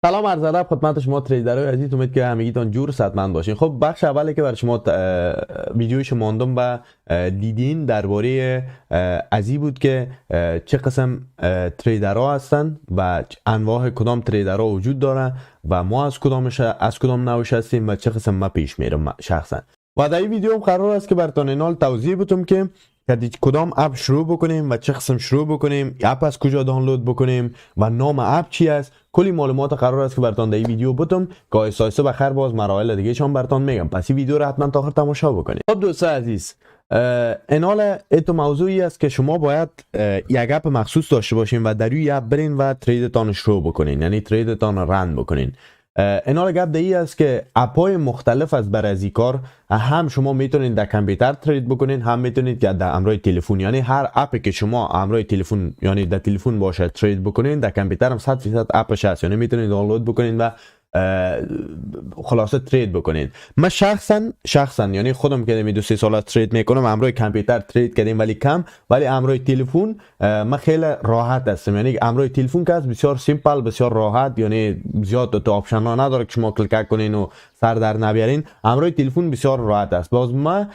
سلام عرض ادب خدمت شما تریدرهای عزیز. امید که همگیتون جور صحتمند باشین. خب بخش اولی که برای شما ویدیوش ماندم و دیدین درباره ازی بود که چه قسم تریدرها هستن و انواع کدام تریدرها وجود داره و ما از کدام نوعش هستیم و چه قسم ما پیش میرم شخصا. و در این ویدیو هم قرار است که براتون اینال توضیح بدم که کدام اپ شروع بکنیم و چه قسم شروع بکنیم، اپ از کجا دانلود بکنیم و نام اپ چی است. کلی معلومات قرار است که براتون در این ویدیو بدم که آیسته بخیر باز مراحل دیگه شام براتون میگم. پس این ویدیو رو حتما تا آخر تماشا بکنید. خب دوستان عزیز، اینال ایتو موضوعی است که شما باید یک اپ مخصوص داشته باشین و در این اپ برین و تریدتان شروع بکنین، یعنی تریدتان رن بکنین. اینال گپ دهی است که اپای مختلف از برای از این کار هم شما میتونید در کامپیوتر ترید بکنین، هم میتونید که در همراه تلفن، یعنی هر اپی که شما همراه تلفن یعنی در تلفن باشه ترید بکنین، در کامپیوتر هم 100% اپش هست، یعنی میتونید دانلود بکنین و خلاصه ترید بکنین. من شخصا یعنی خودم که می 2-3 سال ترید میکنم، همراه کامپیوتر ترید کردیم ولی کم، ولی همراه تلفن من خیلی راحت هستم. یعنی همراه تلفن که بسیار سیمپل، بسیار راحت، یعنی زیاد تو آپشن ها نداره که شما کلیک کنین و سر در نبیارین. همراه تلفن بسیار راحت است. باز ما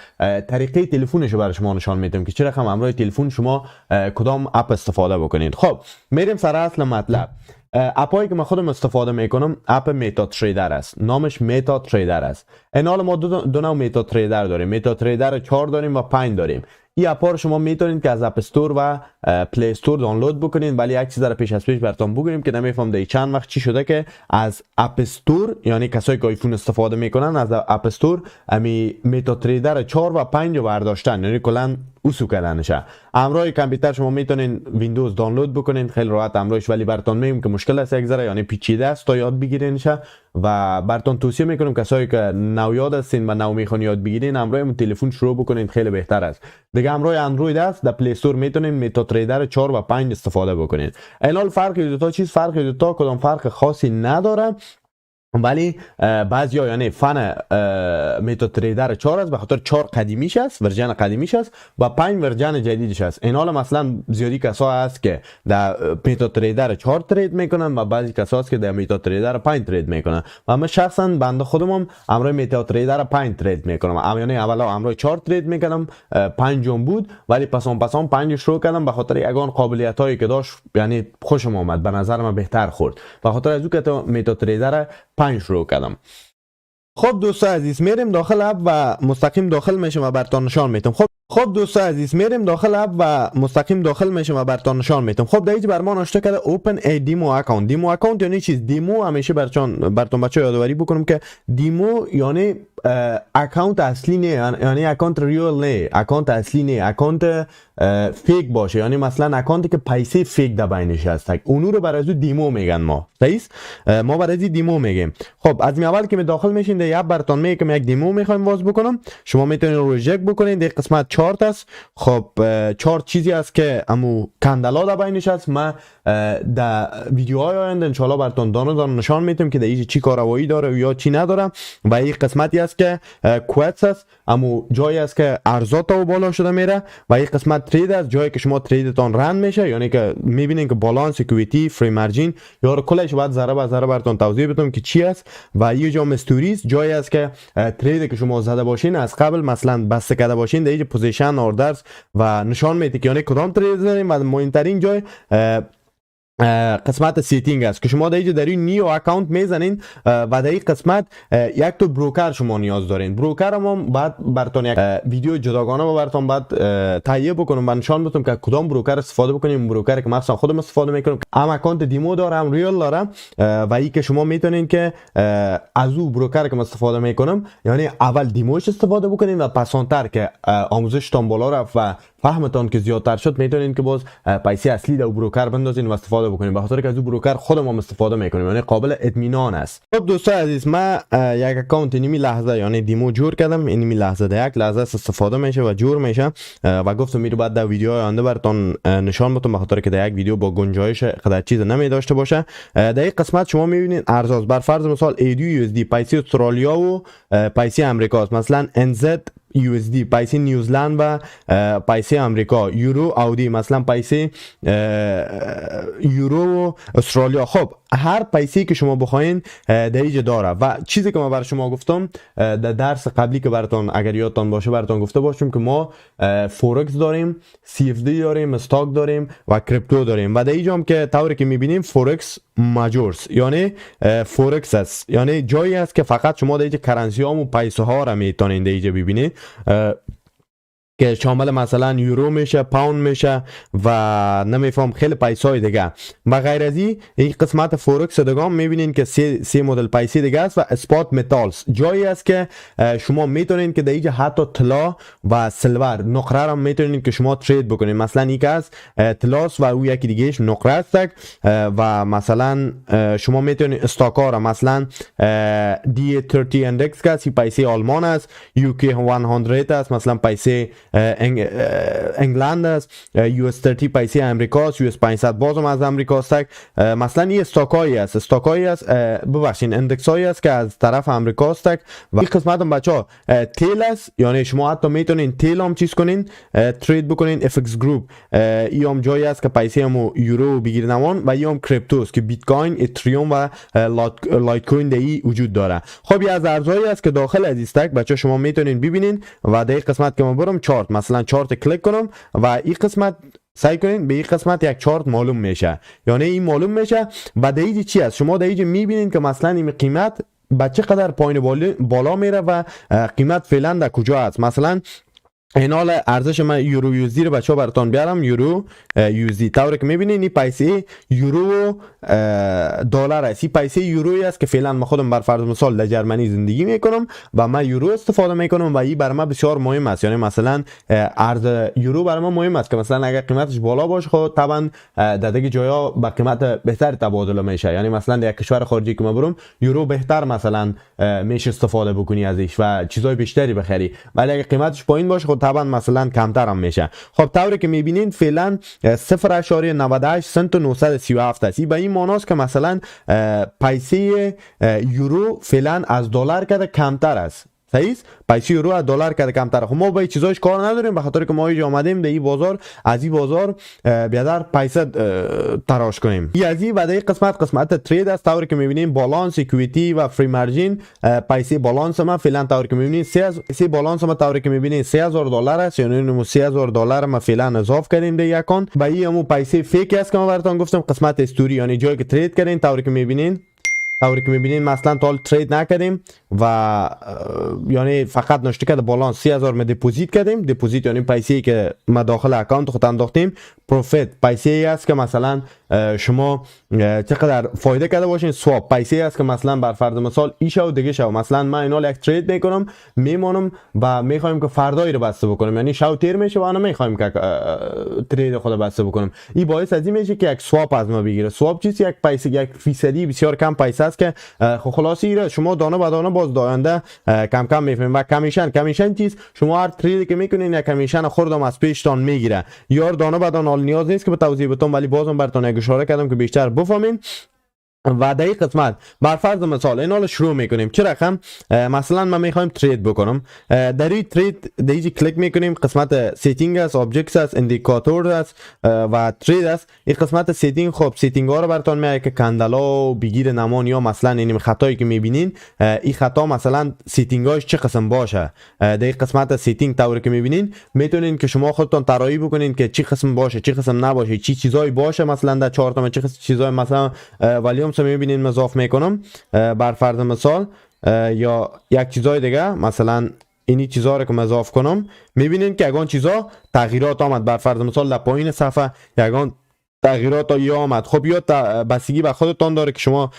طریقه تلفنش رو برای شما نشان میدم که چرا همراه تلفن شما کدام اپ استفاده بکنید. خب میریم سر اصل مطلب. اپایی که من خودم استفاده میکنم اپ میتا تریدر است، نامش میتا تریدر است. این حال ما دو نوع میتا تریدر داریم، میتا تریدر 4 داریم و 5 داریم. این اپا رو شما میتونید که از اپ استور و پلی استور دانلود بکنید، ولی یک چیز رو پیش از پیش براتون بگم که نمیفهم در چند وقت چی شده که از اپ استور، یعنی کسایی که آیفون استفاده میکنن، از اپ استور امی میتا تریدر 4 و 5 رو برداشتن، یعنی کلا اوسو کردنشه. همراه کامپیوتر شما میتونین ویندوز دانلود بکنین خیلی راحت همراهش، ولی براتون میگم که مشکل است یک ذره، یعنی پیچیده است تا یاد بگیرینش و براتون توصیه میکنم کسایی که نویاد هستین و نو میخوان یاد بگیرین همراه تلفن شروع بکنین، خیلی بهتر است. دیگه همراه اندروید است، در پلی استور میتونین میتا تریدر 4 و 5 استفاده بکنین. اینال فرق دو تا چیز، فرق دو تا کدام فرق خاصی نداره، ولی بعضیا یعنی فن میتا تریدر 4 است به خاطر 4 قدیمیش است، ورژن قدیمیش است، و 5 ورژن جدیدش است. این حالا مثلا زیادی کسا هست که در میتا تریدر 4 ترید میکنن و بعضی کسا هست که در میتا تریدر 5 ترید میکنن. و من شخصا بنده خودم همراه میتا تریدر 5 ترید میکنم. یعنی اولا همراه 4 ترید میکنم، 5 بود، ولی پسان 5 شروع کردم به خاطر یگان قابلیت هایی که داشت، یعنی خوشم آمد، به نظر من بهتر خورد، به خاطر از اون که میتا تریدر 5 شروع کردم. خب دوستان عزیز، میریم داخل اپ و مستقیم داخل میشم و براتون نشان میدم. خب دوستان عزیز، میریم داخل اپ و مستقیم داخل میشم و براتون نشان میدم. خب در اینجا بر ما نوشته کرده اوپن ای دیمو اکانت. دیمو اکانت یعنی چیز؟ دیمو همیشه براتون بچه یادآوری بکنم که دیمو یعنی اکانت اصلی نه، یعنی اکانت ریال نه، اکانت اصلی نه، اکانت فیک باشه، یعنی مثلا اکانتی که پیسه فیک در بینش هست، اونو رو برای از دیمو میگن. ما صحیح ما برای از دیمو میگیم. خب از می اول که می داخل میشین در اپ براتون میگم یک دیمو میخوایم باز بکنم، شما میتونید ریجکت بکنید. در قسمت چارت است. خب 4 چیزی است که امو کندلا در بینش است. ما در ویدیوهای آینده ان شاء الله براتون دانه نشان میدم که در این چی کارایی داره یا چی نداره. و این قسمتی است که کوتس است، امو جایی است که ارزات و بالا شده میره. و این قسمت ترید است، جایی که شما تریدتان رند میشه، یعنی که میبینین که بالانس، اکویتی، فری مارجین، یا کلش بعد ذره به ذره براتون توضیح بدم که چی است. و یه جا استوریز، جایی است که ترید که شما زده باشین از قبل مثلا بسته کرده باشین، در اینجا پوزیشن اوردرز و نشان میده که یعنی کدام ترید زدین. و مهمترین جای قسمت سیتینگ است که شما در اینجا در این نیو اکانت میزنین و در این قسمت یک تو بروکر شما نیاز دارین. بروکر هم بعد براتون یک ویدیو جداگانه با براتون بعد تهیه بکنم و نشان بدم که کدام بروکر استفاده بکنیم. بروکر که مثلا خودم استفاده میکنم، هم اکانت دیمو داره هم ریال داره. و این که شما میتونین که از او بروکر که استفاده میکنم، یعنی اول دیموش استفاده بکنین و پسانتر که آموزشتان بالا رفت و فهمتان که زیادتر شد، میتونین که باز پیسه اصلی در بروکر بندازین و استفاده بکنیم، به خاطر که از اون بروکر خودم هم استفاده میکنیم، یعنی قابل اطمینان است. خب دوستان عزیز، من یک اکانت نیمی لحظه یعنی دیمو جور کردم. این نیمی لحظه در یک لحظه استفاده میشه و جور میشه و گفتم میرو بعد در ویدیو آینده براتون نشان بدم، به خاطر که در یک ویدیو با گنجایش قدر چیز نمی داشته باشه. در این قسمت شما میبینید ارزاس، بر فرض مثال AUD پیسه استرالیا و پیسه امریکا است، مثلا NZ USD پیسه نیوزلند و پیسه امریکا، یورو آودی مثلا پیسه یورو و استرالیا. خب هر پیسی که شما بخواین در اینجا داره. و چیزی که ما بر شما گفتم در درس قبلی که براتون اگر یادتان باشه براتون گفته باشیم که ما فورکس داریم، CFD داریم، استاک داریم و کریپتو داریم. و در اینجا هم که طوری که میبینیم فورکس ماجورز یعنی فورکس است، یعنی جایی است که فقط شما در اینجا کرنسی ها و پیسه ها را میتونین در اینجا ببینید که شامل مثلا یورو میشه، پاوند میشه و نمیفهم خیلی پیسای دیگه. و غیر از این قسمت فورکس دیگه میبینین که سه مدل پیسه دیگه است. و اسپات متالز جایی است که شما میتونین که در اینجا حتی طلا و سیلور نقره را میتونین که شما ترید بکنین. مثلا یک از طلاست و او یکی دیگهش نقره است. و مثلا شما میتونین استاکا را مثلا D30 اندکس که پیسه آلمان است، UK 100 است مثلا پیسه انگلند است، US30 پیسه امریکا است، US 500 بازم از امریکا است. مثلا این استاکایی است ببخشید اندکسایی است که از طرف امریکا است. و این قسمت هم بچا تیل است، یعنی شما حتی میتونین تیل هم چیز کنین ترید بکنین. FX گروپ این هم جایی است که پیسه هم یورو بگیرین و این هم کریپتو است که بیت کوین، اتریوم و لایت کوین در این وجود داره. خب از ارزهایی است که داخل از استک بچا شما میتونین ببینین. و در این قسمت که ما برم چارت، مثلا چارت کلیک کنم و این قسمت سعی کنین به این قسمت یک چارت معلوم میشه، یعنی این معلوم میشه. و در اینجا چی است شما در اینجا میبینین که مثلا این قیمت به چه قدر پایین بالا میره و قیمت فعلا در کجا است. مثلا این حال ارزش من یورو یوزی رو بچه ها براتون بیارم. یورو یوزی طوری که میبینین این پیسه یورو دلار است. این پیسه یورویی است که فعلا من خودم بر فرض مثال در جرمنی زندگی میکنم و من یورو استفاده میکنم و این برای من بسیار مهم است. یعنی مثلا ارز یورو برای من مهم است که مثلا اگر قیمتش بالا باشه خب طبعا در دیگه جایا با قیمت بهتر تبادله میشه. یعنی مثلا در یک کشور خارجی که من برم یورو بهتر مثلا میشه استفاده بکنی ازش و چیزای بیشتری بخری، ولی اگر قیمتش پایین باشه خب طبعا مثلا کمتر هم میشه. خب طوری که میبینین فعلا 0.98 سنت و 937 است. به این معناست که مثلا پیسه یورو فعلا از دلار کرده کمتر است. صحیح؟ پیسه یورو از دلار کرده کمتره. خب ما با این چیزایش کار نداریم، به خاطر که ما اینجا آمدیم در این بازار از این بازار بیادر پیسه تراش کنیم. این از این و در این قسمت ترید است. طوری که میبینیم بالانس، اکویتی و فری مارجین. پیسه بالانس ما فعلا طوری که میبینید پیسه بالانس ما طوری که میبینید $3000 است، یعنی $3000 ما فعلا اضافه کردیم در اکانت. و این همون پیسه فیک است که ما براتون گفتم قسمت استوری، یعنی جایی که ترید کردین. طوری که میبینین مثلا تا ترید نکردیم و یعنی فقط نشته کرده بالانس 3000 ما دپوزیت کردیم. دپوزیت یعنی پیسه‌ای که ما داخل اکانت خود انداختیم. پروفیت پیسه‌ای است که مثلا شما چقدر فایده کرده باشین. سواب پیسه‌ای است که مثلا بر فرض مثال این شو دیگه شو مثلا من اینا یک ترید میکنم میمونم و میخوایم که فردایی رو بسته بکنم، یعنی شو تیر میشه و انا میخوایم که ترید خود بسته بکنم. این باعث از این میشه که یک سواب از ما بگیره. سواب چیزی یک پیسه یک فیصدی بسیار کم پیسه است که خلاصی شما دانه به دانه باز داینده کم کم میفهمید. و کمیشن چیز شما هر تریدی که میکنین یک کمیشن خوردم از پیشتان میگیره. یار دانه به دانه نیاز نیست که به توضیح بدم، ولی بازم براتون یک اشاره کردم که بیشتر بفهمین. و در این قسمت بر فرض مثال این حال شروع میکنیم. چه رقم مثلا ما میخوایم ترید بکنم. در این ترید در اینجا کلیک میکنیم. قسمت سیتینگ است، آبجکتس است، اندیکاتور است و ترید است. این قسمت سیتینگ خب سیتینگ ها رو براتون میگه که کندلا بگیر نمان یا مثلا این خطایی که میبینین این خطا مثلا سیتینگ هاش چه قسم باشه. در این قسمت سیتینگ طوری که میبینین میتونین که شما خودتون طراحی بکنین که چه قسم باشه چه قسم نباشه، چی چیزایی باشه مثلا در چارت ما چه چیزایی مثلا ولیوم میبینین مضاف میکنم بر فرض مثال یا یک چیزای دیگه مثلا اینی چیزا رو که مضاف کنم میبینین که یگان چیزا تغییرات آمد. بر فرض مثال در پایین صفحه یگان تغییرات یا آمد. خب یا بستگی به خودتون داره که شما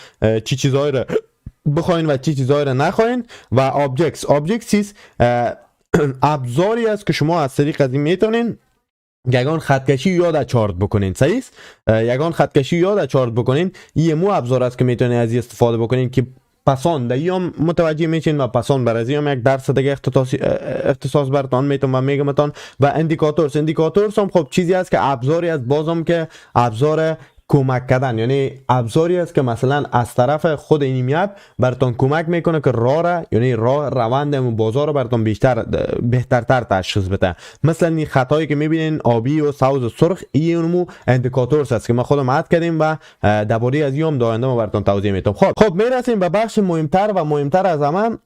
چی چیزایی رو بخواین و چی چیزایی رو نخواین. و آبجکتس ابزاری است که شما از طریق از این میتونین یگان خطکشی یاد چارت بکنین. صحیح است؟ یگان خطکشی یاد چارت بکنین. این مو ابزار است که میتونین از این استفاده بکنین که پسان در ایام متوجه میشین و پسان بر از ایام یک درس دیگه اختصاص براتون میتونم و میگمتون. و اندیکاتورز هم خب چیزی است که ابزاری است بازم که ابزار کمک کردن، یعنی ابزاری است که مثلا از طرف خود این میاد براتون کمک میکنه که راه را، یعنی راه روند بازار رو براتون بهترتر تشخیص بده. مثلا این خطایی که میبینین آبی و سبز و سرخ، این اونمو اندیکاتورز است که ما خودم عد کردیم و درباره از این هم داینده ما براتون توضیح میدم. خب میرسیم به بخش مهمتر از همه.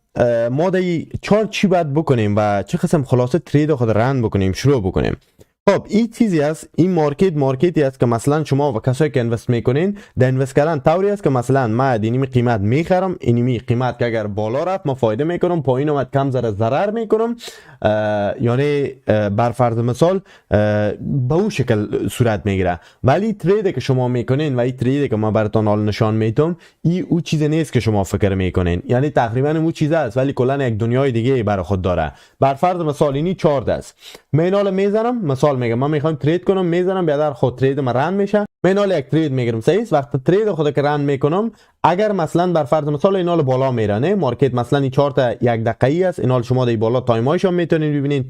ما در چهار چی باید بکنیم و چه قسم خلاصه ترید خود رند بکنیم، شروع بکنیم. خب این چیزی است، این مارکتی است که مثلا شما و کسایی که اینوست میکنین در اینوست کردن طوری است که مثلا ما اینمی قیمت میخرم، اینمی قیمت که اگر بالا رفت ما فایده میکنم، پایین اومد کم ضرر میکنم، یعنی بر فرض مثال به اون شکل صورت میگیره. ولی تریدی که شما میکنین و این تریدی که ما براتون حال نشان میدم، این او چیزی نیست که شما فکر میکنین، یعنی تقریبا اون چیز است ولی کلا یک دنیای دیگه برای خود داره. بر فرض مثال اینی 4 است، من میزنم، مثال میگم من میخوام ترید کنم، میزنم بیادر خود ترید من رند میشه، من یک ترید میگیرم. صحیح است. وقتی ترید خود که رند میکنم، اگر مثلا بر فرض مثال اینال بالا میرنه مارکت، مثلا این چارت 1 دقیقه‌ای است، اینال شما در بالا تایمایش هم میتونین ببینین،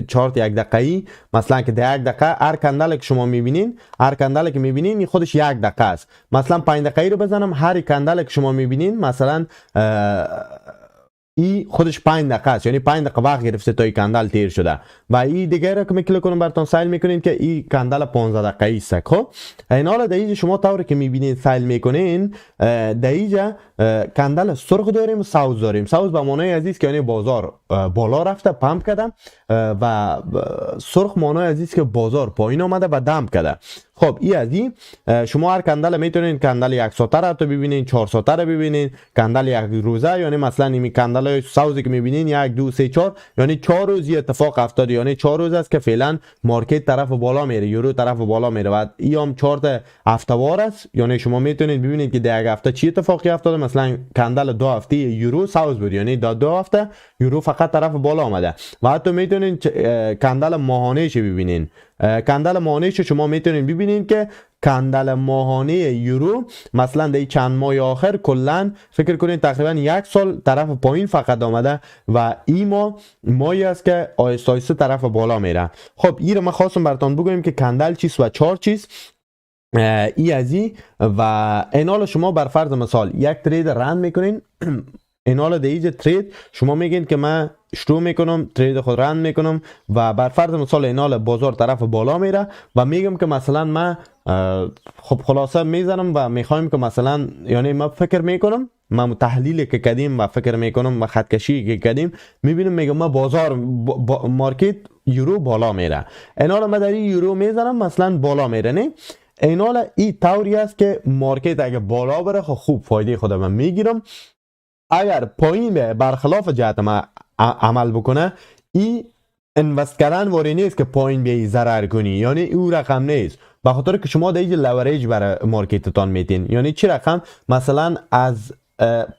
چارت 1 دقیقه‌ای مثلا که در 1 دقیقه هر کندل که شما میبینین، هر کندل که میبینین این خودش 1 دقیقه است. مثلا 5 دقیقه‌ای رو بزنم، هر کندل که شما میبینین مثلا ای خودش 5 دقیقه است، یعنی 5 دقیقه وقت گرفته تا این کندل تیر شده. و این دیگه رو که میکلیک کنم براتون سایل میکنین که این کندل 15 دقیقه است. خب این حالا در اینجا شما طوری که میبینین سایل میکنین، در اینجا کندل سرخ داریم و سبز داریم. سبز به معنای عزیز که یعنی بازار بالا رفته پمپ کرده و سرخ معنای عزیز که بازار پایین آمده و دمپ کرده. خب این از این شما هر کندل میتونین کندل 1 ساعته رو ببینین، 4 ساعته رو ببینین، کندل 1 روزه، یعنی مثلا این کندل سبزی که میبینین 1 2 3 4 یعنی 4 روز اتفاق افتاده، یعنی 4 روز است که فعلا مارکت طرف بالا میره، یورو طرف بالا میره و این هم چارت هفته‌وار است، یعنی شما میتونید ببینید که در یک هفته چی اتفاقی افتاده. مثلا کندل 2 هفته یورو سبز بود، یعنی در 2 هفته یورو فقط طرف بالا آمده. و حتی میتونید کندل ماهانه‌اش ببینین، کندل ماهانه‌اش شما میتونید ببینین که کندل ماهانه یورو مثلا در چند ماه آخر کلا فکر کنید تقریبا 1 سال طرف پایین فقط آمده و این ماهی است که آهسته آهسته طرف بالا میره. خب این رو ما خواستم براتون بگویم که کندل چیست و 4 چیست ای ازی. و اینال شما بر فرض مثال یک ترید رند میکنین، اینال در اینجا ترید شما میگین که من شروع میکنم ترید خود رند میکنم و بر فرض مثال اینال بازار طرف بالا میره و میگم که مثلا من خب خلاصه میزنم و میخوایم که مثلا، یعنی من فکر میکنم، ما تحلیلی که کردیم و فکر میکنم و خطکشی که کردیم میبینم میگم ما بازار مارکت یورو بالا میره، اینال من در این یورو میزنم مثلا بالا میره. نه اینال این طوری است که مارکت اگه بالا بره خوب فایده خودم من میگیرم، اگر پایین به برخلاف جهت ما عمل بکنه این انوست کردن واری نیست که پایین بیایی ضرر کنی، یعنی او رقم نیست، به خاطر که شما دیگه لوریج برای مارکتتان میتین. یعنی چی رقم؟ مثلا از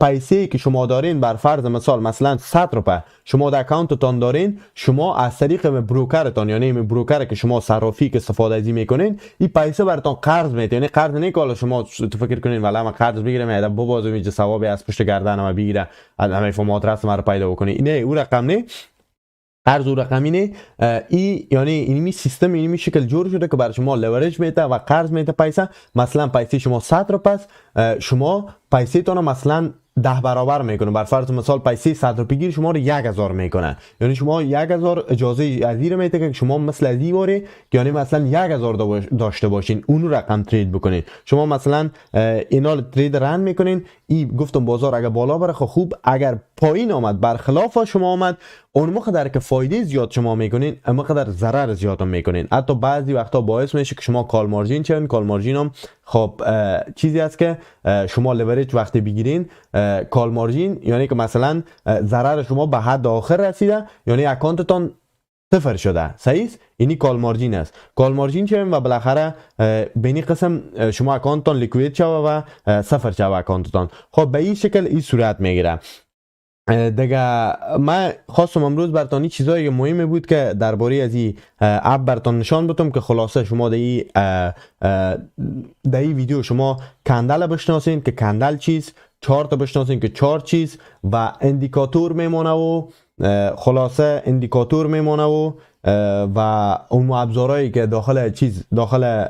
پیسه که شما دارین بر فرض مثلا 100 روپه شما در اکانتتان دارین، شما از طریق بروکرتان، یعنی بروکر که شما صرافی که استفاده ازی میکنین، این پیسه براتون قرض میده. یعنی قرض نه که شما فکر کنین ولی من قرض بگیرم یا ببازم اینجا ثوابی از پشت گردنم بگیره همه فهمات رسم رو پیدا بکنی، نه اون رقم نه، قرض و رقمی نه. ای یعنی اینمی سیستم اینمی شکل جور شده که برای شما لورج میده و قرض میده پیسه. مثلا پیسه شما 100 رو پس شما پیسه تون مثلا 10 برابر میکنه. بر فرض مثال پیسه 100 روپیه گیر شما رو 1000 میکنه، یعنی شما 1000 اجازه ازیر میده که شما مثل ازی واره، یعنی مثلا 1000 داشته باشین اون رقم ترید بکنین. شما مثلا اینا ترید رند میکنین، این گفتم بازار اگر بالا بره خوب، اگر پایین آمد برخلاف شما آمد، اون موقع در که فایده زیاد شما میکنین اما قدر ضرر زیاد هم میکنین. حتی بعضی وقتا باعث میشه که شما کال مارجین چن. کال مارجین هم خب چیزی است که شما لورج وقتی بگیرین، کال مارجین یعنی که مثلا ضرر شما به حد آخر رسیده، یعنی اکانتتان صفر شده. صحیح است؟ اینی کال مارجین است. کال مارجین چه و بالاخره بینی قسم شما اکانتتان لیکوید شوه و صفر شوه اکانتتان. خب به این شکل این صورت میگیره. دیگه من خواستم امروز براتون چیزایی مهمی بود که درباره از این اپ براتون نشان بدم که خلاصه شما در این ویدیو شما کندل بشناسین که کندل چیز، چارت بشناسین که چارت چیز و اندیکاتور میمونه و خلاصه اندیکاتور میمونه و و اون ابزارهایی که داخل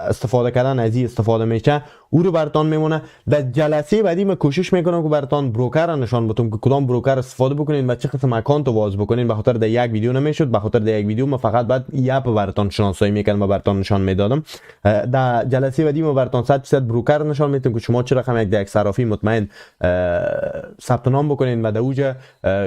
استفاده کردن از این استفاده میشه او رو براتون میمونه. در جلسه بعدی من کوشش میکنم که براتون بروکر رو نشان بدم که کدام بروکر استفاده بکنین و چه قسم اکانت واز بکنین. به خاطر در یک ویدیو نمیشد، به خاطر در یک ویدیو من فقط بعد اپ براتون شناسایی میکنم و براتون نشان میدادم. در جلسه بعدی ما براتون 100% بروکر نشان میدم که شما چه رقم یک صرافی مطمئن ثبت نام بکنین و در اوج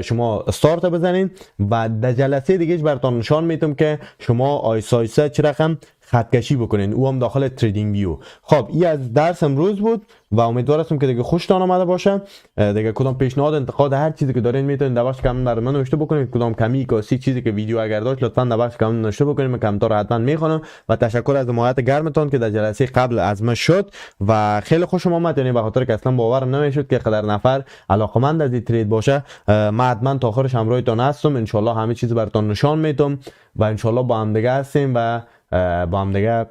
شما استارت بزنین و در جلسه دیگه براتون نشان میدم که شما آیسا چه رقم خط کشی بکنین، او هم داخل تریدینگ ویو. خب این از درس امروز بود و امیدوارم که دیگه خوشتان آمده باشه. دیگه کدام پیشنهاد انتقاد هر چیزی که دارین میتونین در بخش کامنت برای من نوشته بکنید. کدام کمی کاسی چیزی که ویدیو اگر داشت لطفا در بخش کامنت نوشته بکنید، من کامنت رو حتما میخونم. و تشکر از حمایت گرمتون که در جلسه قبل از ما شد و خیلی خوشم آمد، یعنی به خاطر که اصلا باورم نمیشد که قدر نفر علاقمند از این ترید باشه. من حتما تا آخرش همراهتون هستم، ان شاء الله همه چیز براتون نشان میدم و ان شاء الله با هم دیگه هستیم و با هم دیگه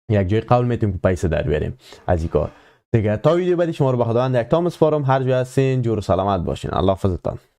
یک جای قول میتیم که پیسه در بیاریم از این کار دیگه. تا ویدیو بعدی شما رو به خداوند یک تام سپارم. هر جا هستین جور و سلامت باشین. الله حافظتان.